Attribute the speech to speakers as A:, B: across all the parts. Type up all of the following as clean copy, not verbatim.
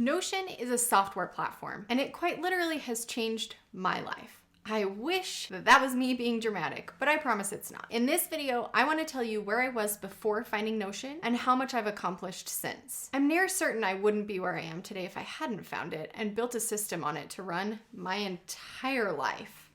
A: Notion is a software platform, and it quite literally has changed my life. I wish that was me being dramatic, but I promise it's not. In this video, I want to tell you where I was before finding Notion and how much I've accomplished since. I'm near certain I wouldn't be where I am today if I hadn't found it and built a system on it to run my entire life.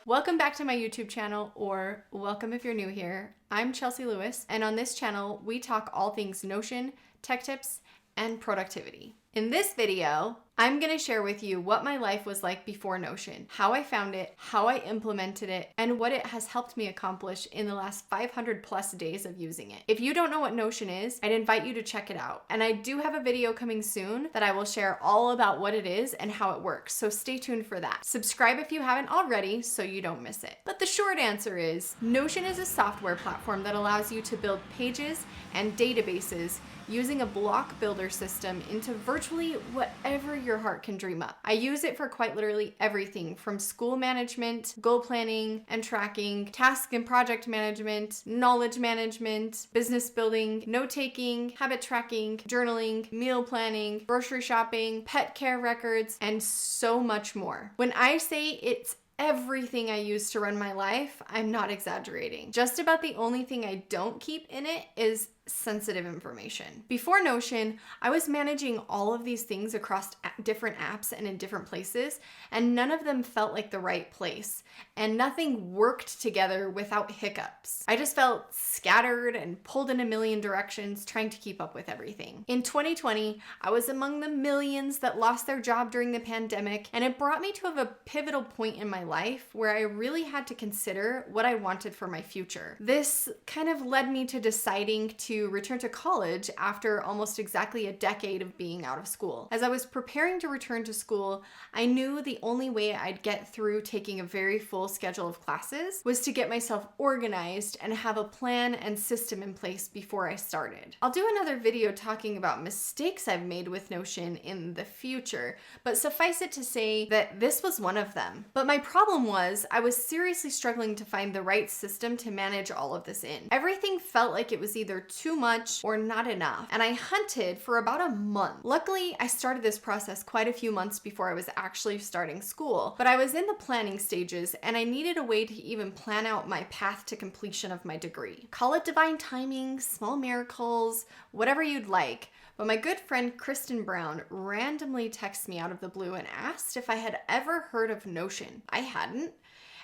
A: Welcome back to my YouTube channel, or welcome if you're new here. I'm Chelsea Lewis, and on this channel, we talk all things Notion, tech tips, and productivity. In this video, I'm going to share with you what my life was like before Notion, how I found it, how I implemented it, and what it has helped me accomplish in the last 500 plus days of using it. If you don't know what Notion is, I'd invite you to check it out. And I do have a video coming soon that I will share all about what it is and how it works, so stay tuned for that. Subscribe if you haven't already so you don't miss it. But the short answer is, Notion is a software platform that allows you to build pages and databases using a block builder system into virtually whatever your heart can dream up. I use it for quite literally everything from school management, goal planning and tracking, task and project management, knowledge management, business building, note-taking, habit tracking, journaling, meal planning, grocery shopping, pet care records, and so much more. When I say it's everything I use to run my life, I'm not exaggerating. Just about the only thing I don't keep in it is sensitive information. Before Notion, I was managing all of these things across different apps and in different places, and none of them felt like the right place, and nothing worked together without hiccups. I just felt scattered and pulled in a million directions trying to keep up with everything. In 2020, I was among the millions that lost their job during the pandemic, and it brought me to a pivotal point in my life where I really had to consider what I wanted for my future. This kind of led me to deciding to return to college after almost exactly a decade of being out of school. As I was preparing to return to school, I knew the only way I'd get through taking a very full schedule of classes was to get myself organized and have a plan and system in place before I started. I'll do another video talking about mistakes I've made with Notion in the future, but suffice it to say that this was one of them. But my problem was I was seriously struggling to find the right system to manage all of this in. Everything felt like it was either too much or not enough, and I hunted for about a month. Luckily, I started this process quite a few months before I was actually starting school, but I was in the planning stages and I needed a way to even plan out my path to completion of my degree. Call it divine timing, small miracles, whatever you'd like. But my good friend Kristen Brown randomly texted me out of the blue and asked if I had ever heard of Notion. I hadn't,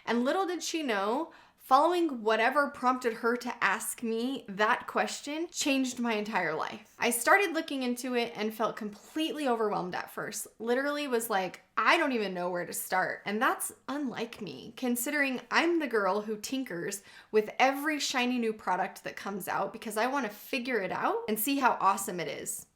A: and little did she know, following whatever prompted her to ask me that question changed my entire life. I started looking into it and felt completely overwhelmed at first. Literally was like, I don't even know where to start. And that's unlike me, considering I'm the girl who tinkers with every shiny new product that comes out because I want to figure it out and see how awesome it is.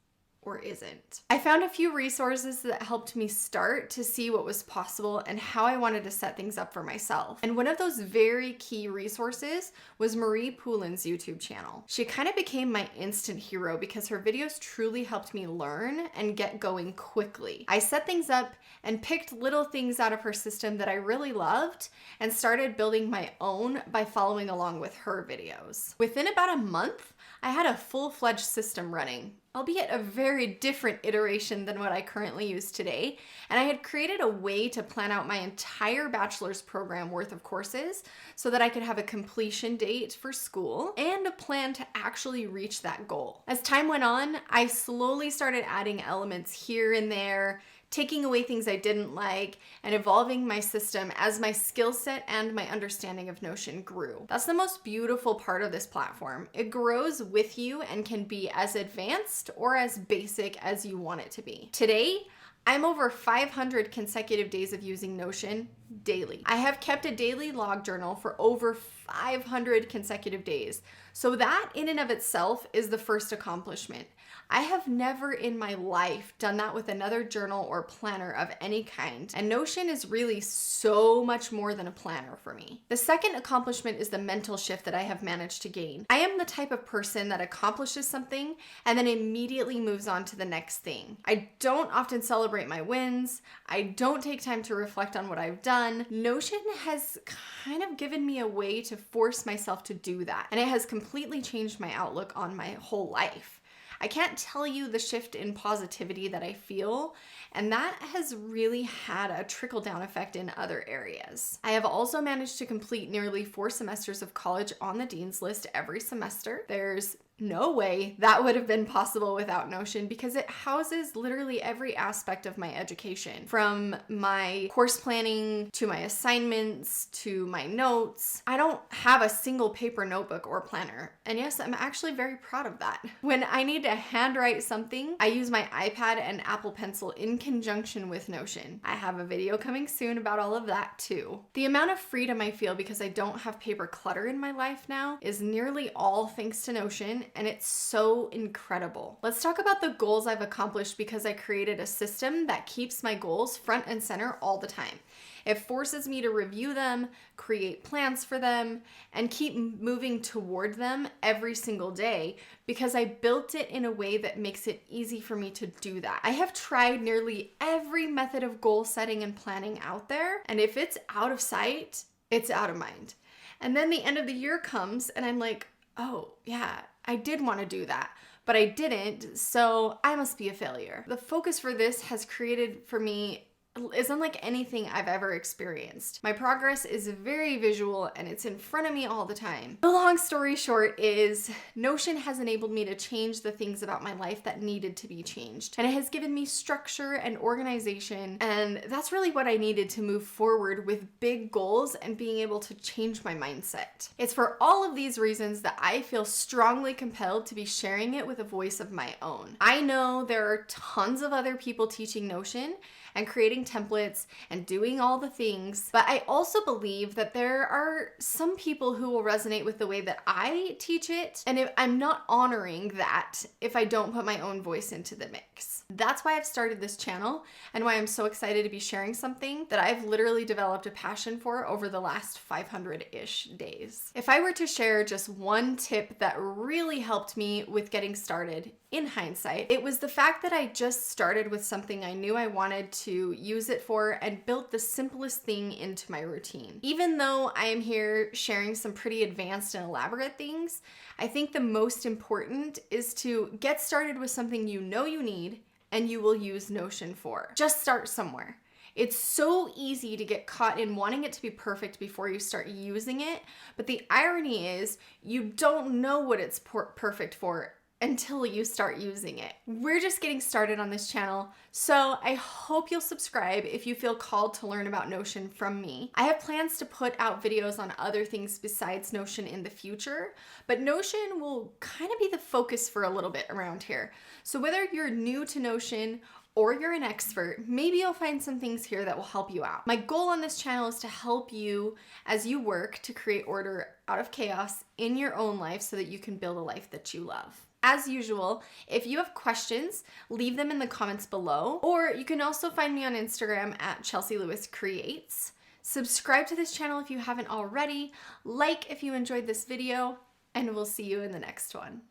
A: Or isn't. I found a few resources that helped me start to see what was possible and how I wanted to set things up for myself. And one of those very key resources was Marie Poulin's YouTube channel. She kind of became my instant hero because her videos truly helped me learn and get going quickly. I set things up and picked little things out of her system that I really loved and started building my own by following along with her videos. Within about a month, I had a full-fledged system running, albeit a very different iteration than what I currently use today, and I had created a way to plan out my entire bachelor's program worth of courses so that I could have a completion date for school and a plan to actually reach that goal. As time went on, I slowly started adding elements here and there, taking away things I didn't like, and evolving my system as my skill set and my understanding of Notion grew. That's the most beautiful part of this platform. It grows with you and can be as advanced or as basic as you want it to be. Today, I'm over 500 consecutive days of using Notion daily. I have kept a daily log journal for over 500 consecutive days. So that in and of itself is the first accomplishment. I have never in my life done that with another journal or planner of any kind, and Notion is really so much more than a planner for me. The second accomplishment is the mental shift that I have managed to gain. I am the type of person that accomplishes something and then immediately moves on to the next thing. I don't often celebrate my wins. I don't take time to reflect on what I've done. Notion has kind of given me a way to to force myself to do that. And it has completely changed my outlook on my whole life. I can't tell you the shift in positivity that I feel, and that has really had a trickle-down effect in other areas. I have also managed to complete nearly 4 semesters of college on the Dean's List every semester. There's no way that would have been possible without Notion because it houses literally every aspect of my education, from my course planning to my assignments to my notes. I don't have a single paper notebook or planner, and yes, I'm actually very proud of that. When I need to handwrite something, I use my iPad and Apple Pencil in conjunction with Notion. I have a video coming soon about all of that too. The amount of freedom I feel because I don't have paper clutter in my life now is nearly all thanks to Notion, and it's so incredible. Let's talk about the goals I've accomplished because I created a system that keeps my goals front and center all the time. It forces me to review them, create plans for them, and keep moving toward them every single day because I built it in a way that makes it easy for me to do that. I have tried nearly every method of goal setting and planning out there, and if it's out of sight, it's out of mind. And then the end of the year comes and I'm like, oh yeah, I did want to do that, but I didn't, so I must be a failure. The focus for this has created for me is unlike anything I've ever experienced. My progress is very visual and it's in front of me all the time. The long story short is Notion has enabled me to change the things about my life that needed to be changed. And it has given me structure and organization, and that's really what I needed to move forward with big goals and being able to change my mindset. It's for all of these reasons that I feel strongly compelled to be sharing it with a voice of my own. I know there are tons of other people teaching Notion and creating templates and doing all the things. But I also believe that there are some people who will resonate with the way that I teach it, and if I'm not honoring that if I don't put my own voice into the mix. That's why I've started this channel and why I'm so excited to be sharing something that I've literally developed a passion for over the last 500-ish days. If I were to share just one tip that really helped me with getting started, in hindsight, it was the fact that I just started with something I knew I wanted to use it for and built the simplest thing into my routine. Even though I am here sharing some pretty advanced and elaborate things, I think the most important is to get started with something you know you need and you will use Notion for. Just start somewhere. It's so easy to get caught in wanting it to be perfect before you start using it, but the irony is you don't know what it's perfect for until you start using it. We're just getting started on this channel, so I hope you'll subscribe if you feel called to learn about Notion from me. I have plans to put out videos on other things besides Notion in the future, but Notion will kind of be the focus for a little bit around here. So whether you're new to Notion or you're an expert, maybe you'll find some things here that will help you out. My goal on this channel is to help you as you work to create order out of chaos in your own life so that you can build a life that you love. As usual, if you have questions, leave them in the comments below, or you can also find me on Instagram at Chelsea Lewis Creates. Subscribe to this channel if you haven't already, like if you enjoyed this video, and we'll see you in the next one.